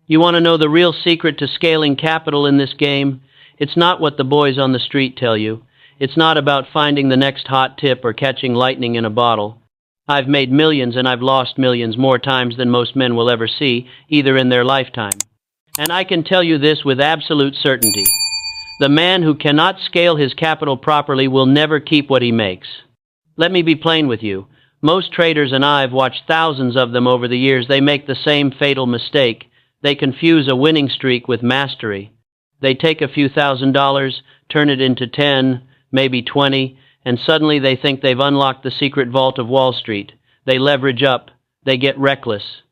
You want to know the real secret to scaling capital in this game? It's not what the boys on the street tell you. It's not about finding the next hot tip or catching lightning in a bottle. I've made millions and I've lost millions more times than most men will ever see, either in their lifetime. And I can tell you this with absolute certainty. The man who cannot scale his capital properly will never keep what he makes. Let me be plain with you. Most traders, and I've watched thousands of them over the years, they make the same fatal mistake. They confuse a winning streak with mastery. They take a few $1,000s, turn it into 10, maybe 20, and suddenly they think they've unlocked the secret vault of Wall Street. They leverage up. They get reckless.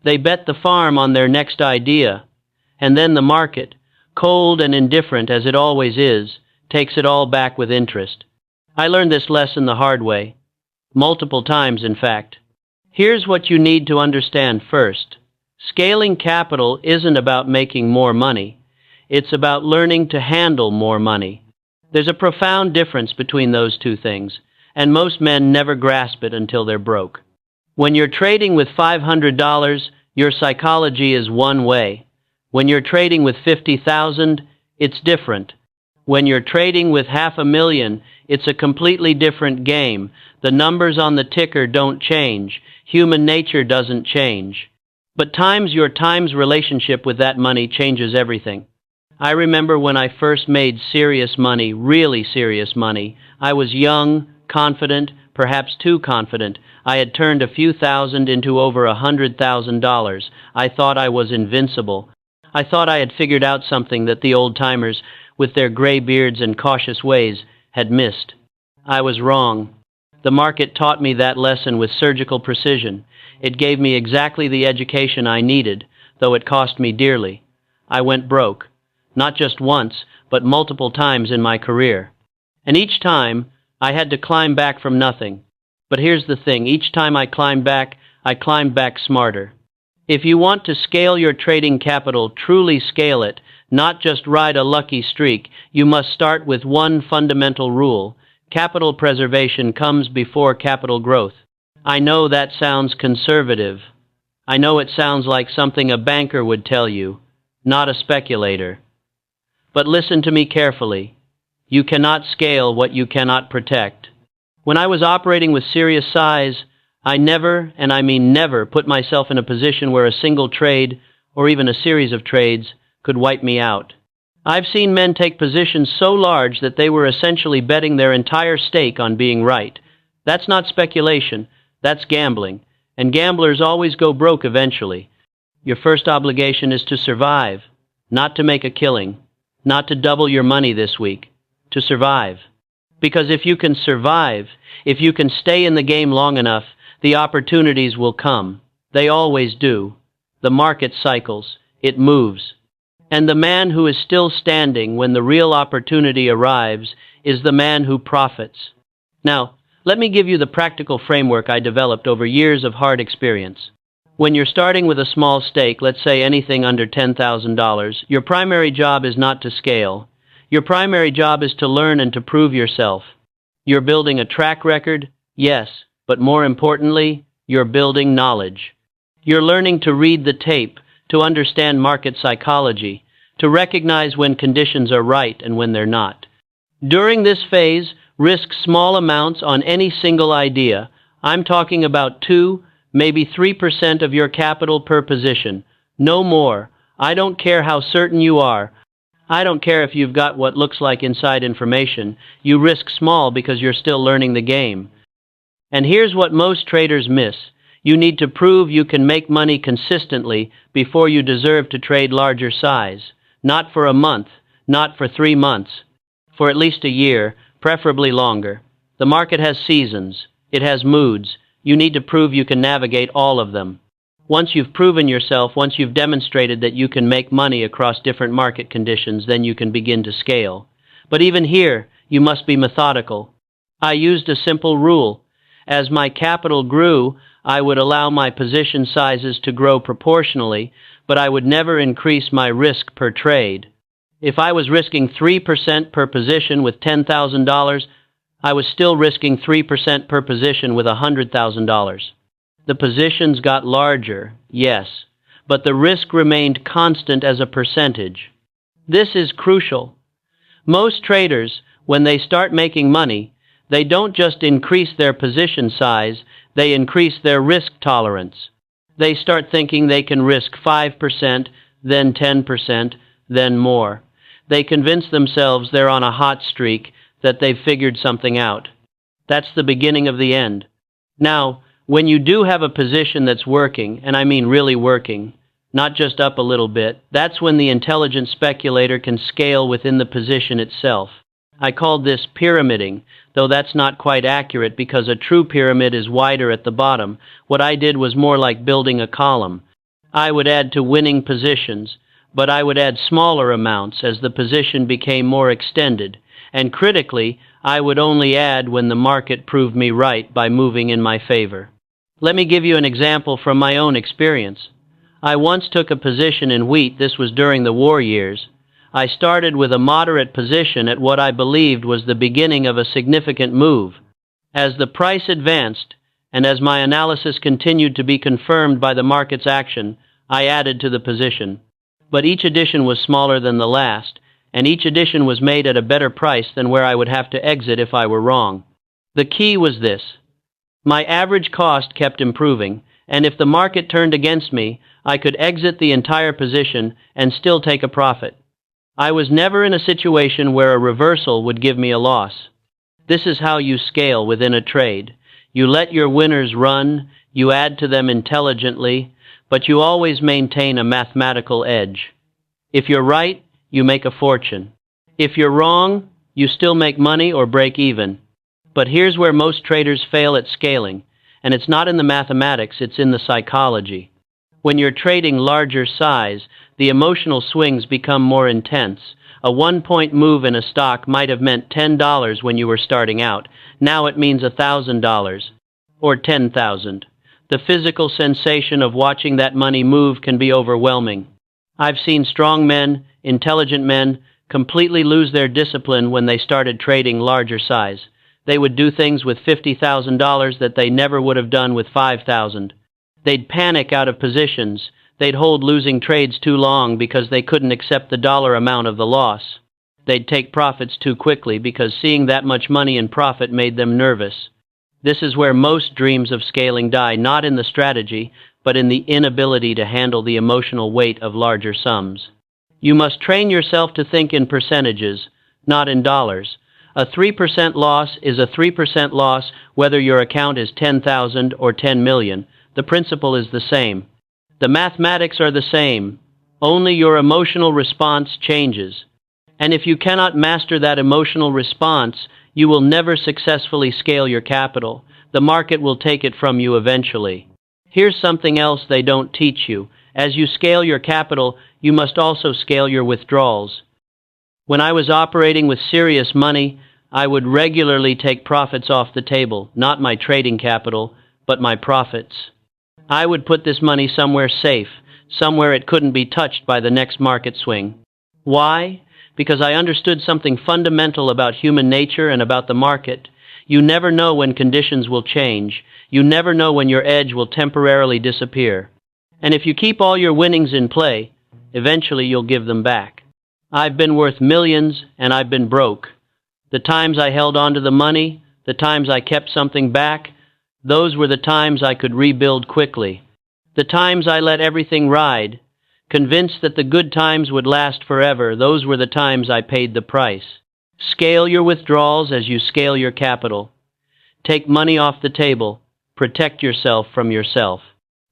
They bet the farm on their next idea. And then the market, cold and indifferent as it always is, takes it all back with interest. I learned this lesson the hard way. Multiple times, in fact. Here's what you need to understand first. Scaling capital isn't about making more money. It's about learning to handle more money. There's a profound difference between those two things, and most men never grasp it until they're broke. When you're trading with $500, your psychology is one way. When you're trading with $50,000, it's different. When you're trading with $500,000, it's a completely different game. The numbers on the ticker don't change. Human nature doesn't change. But your time's relationship with that money changes everything. I remember when I first made serious money, really serious money. I was young, confident, perhaps too confident. I had turned a few thousand into over $100,000. I thought I was invincible. I thought I had figured out something that the old-timers, with their gray beards and cautious ways, had missed. I was wrong. The market taught me that lesson with surgical precision. It gave me exactly the education I needed, though it cost me dearly. I went broke. Not just once, but multiple times in my career. And each time, I had to climb back from nothing. But here's the thing, each time I climbed back smarter. If you want to scale your trading capital, truly scale it, not just ride a lucky streak, you must start with one fundamental rule. Capital preservation comes before capital growth. I know that sounds conservative. I know it sounds like something a banker would tell you, not a speculator. But listen to me carefully. You cannot scale what you cannot protect. When I was operating with serious size, I never, and I mean never, put myself in a position where a single trade, or even a series of trades, could wipe me out. I've seen men take positions so large that they were essentially betting their entire stake on being right. That's not speculation, that's gambling, and gamblers always go broke eventually. Your first obligation is to survive, not to make a killing, not to double your money this week, to survive. Because if you can survive, if you can stay in the game long enough, the opportunities will come. They always do. The market cycles. It moves. And the man who is still standing when the real opportunity arrives is the man who profits. Now, let me give you the practical framework I developed over years of hard experience. When you're starting with a small stake, let's say anything under $10,000, your primary job is not to scale. Your primary job is to learn and to prove yourself. You're building a track record, yes, but more importantly, you're building knowledge. You're learning to read the tape, to understand market psychology, to recognize when conditions are right and when they're not. During this phase, risk small amounts on any single idea. I'm talking about 2, maybe 3% of your capital per position. No more. I don't care how certain you are. I don't care if you've got what looks like inside information. You risk small because you're still learning the game. And here's what most traders miss. You need to prove you can make money consistently before you deserve to trade larger size. Not for a month, not for 3 months. For at least a year, preferably longer. The market has seasons. It has moods. You need to prove you can navigate all of them. Once you've proven yourself, once you've demonstrated that you can make money across different market conditions, then you can begin to scale. But even here, you must be methodical. I used a simple rule. As my capital grew, I would allow my position sizes to grow proportionally, but I would never increase my risk per trade. If I was risking 3% per position with $10,000, I was still risking 3% per position with $100,000. The positions got larger, yes, but the risk remained constant as a percentage. This is crucial. Most traders, when they start making money, they don't just increase their position size, they increase their risk tolerance. They start thinking they can risk 5%, then 10%, then more. They convince themselves they're on a hot streak, that they've figured something out. That's the beginning of the end. Now, when you do have a position that's working, and I mean really working, not just up a little bit, that's when the intelligent speculator can scale within the position itself. I called this pyramiding, though that's not quite accurate because a true pyramid is wider at the bottom. What I did was more like building a column. I would add to winning positions, but I would add smaller amounts as the position became more extended, and critically, I would only add when the market proved me right by moving in my favor. Let me give you an example from my own experience. I once took a position in wheat. This was during the war years. I started with a moderate position at what I believed was the beginning of a significant move. As the price advanced, and as my analysis continued to be confirmed by the market's action, I added to the position. But each addition was smaller than the last, and each addition was made at a better price than where I would have to exit if I were wrong. The key was this. My average cost kept improving, and if the market turned against me, I could exit the entire position and still take a profit. I was never in a situation where a reversal would give me a loss. This is how you scale within a trade. You let your winners run, you add to them intelligently, but you always maintain a mathematical edge. If you're right, you make a fortune. If you're wrong, you still make money or break even. But here's where most traders fail at scaling, and it's not in the mathematics, it's in the psychology. When you're trading larger size, the emotional swings become more intense. A 1-point move in a stock might have meant $10 when you were starting out. Now it means $1,000 or $10,000. The physical sensation of watching that money move can be overwhelming. I've seen strong men, intelligent men, completely lose their discipline when they started trading larger size. They would do things with $50,000 that they never would have done with $5,000. They'd panic out of positions. They'd hold losing trades too long because they couldn't accept the dollar amount of the loss. They'd take profits too quickly because seeing that much money in profit made them nervous. This is where most dreams of scaling die, not in the strategy, but in the inability to handle the emotional weight of larger sums. You must train yourself to think in percentages, not in dollars. A 3% loss is a 3% loss whether your account is 10,000 or 10 million. The principle is the same. The mathematics are the same. Only your emotional response changes. And if you cannot master that emotional response, you will never successfully scale your capital. The market will take it from you eventually. Here's something else they don't teach you. As you scale your capital, you must also scale your withdrawals. When I was operating with serious money, I would regularly take profits off the table, not my trading capital, but my profits. I would put this money somewhere safe, somewhere it couldn't be touched by the next market swing. Why? Because I understood something fundamental about human nature and about the market. You never know when conditions will change. You never know when your edge will temporarily disappear. And if you keep all your winnings in play, eventually you'll give them back. I've been worth millions, and I've been broke. The times I held on to the money, the times I kept something back, those were the times I could rebuild quickly. The times I let everything ride, convinced that the good times would last forever, those were the times I paid the price. Scale your withdrawals as you scale your capital. Take money off the table. Protect yourself from yourself.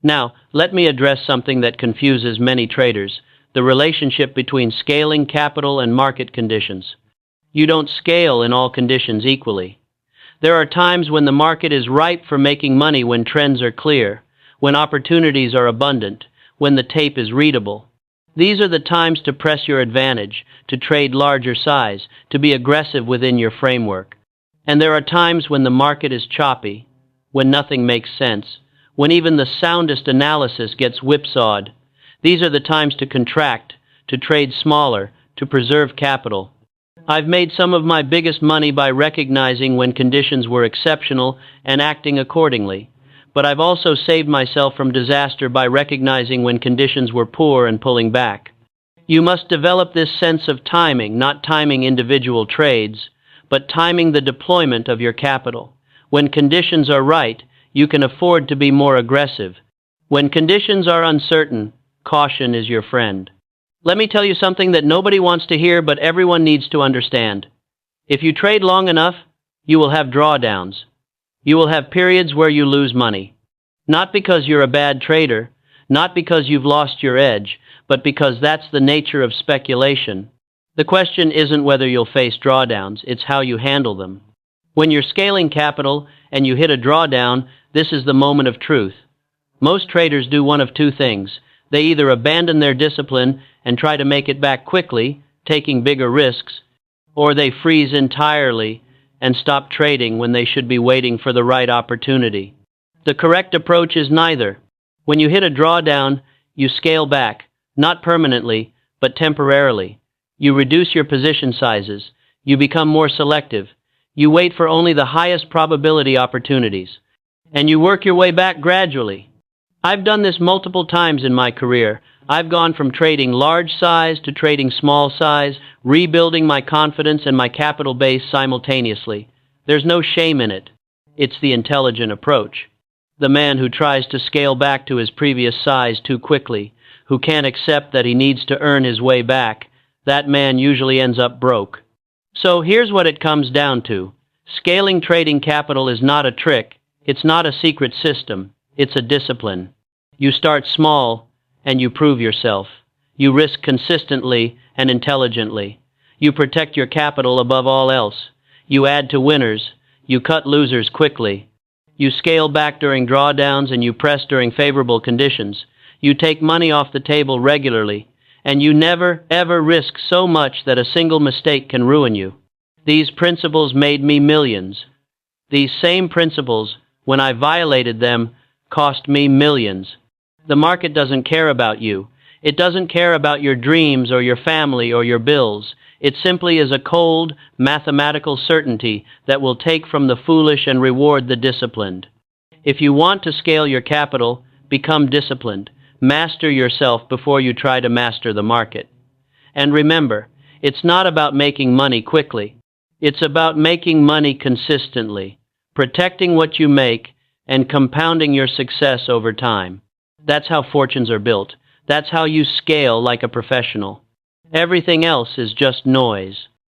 Now, let me address something that confuses many traders, the relationship between scaling capital and market conditions. You don't scale in all conditions equally. There are times when the market is ripe for making money, when trends are clear, when opportunities are abundant, when the tape is readable. These are the times to press your advantage, to trade larger size, to be aggressive within your framework. And there are times when the market is choppy, when nothing makes sense, when even the soundest analysis gets whipsawed. These are the times to contract, to trade smaller, to preserve capital. I've made some of my biggest money by recognizing when conditions were exceptional and acting accordingly. but I've also saved myself from disaster by recognizing when conditions were poor and pulling back. You must develop this sense of timing, not timing individual trades, but timing the deployment of your capital. When conditions are right, you can afford to be more aggressive. When conditions are uncertain, caution is your friend. Let me tell you something that nobody wants to hear, but everyone needs to understand. If you trade long enough, you will have drawdowns. You will have periods where you lose money. Not because you're a bad trader, not because you've lost your edge, but because that's the nature of speculation. The question isn't whether you'll face drawdowns, it's how you handle them. When you're scaling capital and you hit a drawdown, this is the moment of truth. Most traders do one of two things. They either abandon their discipline and try to make it back quickly, taking bigger risks, or they freeze entirely and stop trading when they should be waiting for the right opportunity. The correct approach is neither. When you hit a drawdown, you scale back, not permanently, but temporarily. You reduce your position sizes. You become more selective. You wait for only the highest probability opportunities. And you work your way back gradually. I've done this multiple times in my career. I've gone from trading large size to trading small size, rebuilding my confidence and my capital base simultaneously. There's no shame in it. It's the intelligent approach. The man who tries to scale back to his previous size too quickly, who can't accept that he needs to earn his way back, that man usually ends up broke. So here's what it comes down to. Scaling trading capital is not a trick. It's not a secret system. It's a discipline. You start small, and you prove yourself. You risk consistently and intelligently. You protect your capital above all else. You add to winners. You cut losers quickly. You scale back during drawdowns and you press during favorable conditions. You take money off the table regularly, and you never, ever risk so much that a single mistake can ruin you. These principles made me millions. These same principles, when I violated them, cost me millions. The market doesn't care about you. It doesn't care about your dreams or your family or your bills. It simply is a cold, mathematical certainty that will take from the foolish and reward the disciplined. If you want to scale your capital, become disciplined. Master yourself before you try to master the market. And remember, it's not about making money quickly. It's about making money consistently, protecting what you make, and compounding your success over time. That's how fortunes are built. That's how you scale like a professional. Everything else is just noise.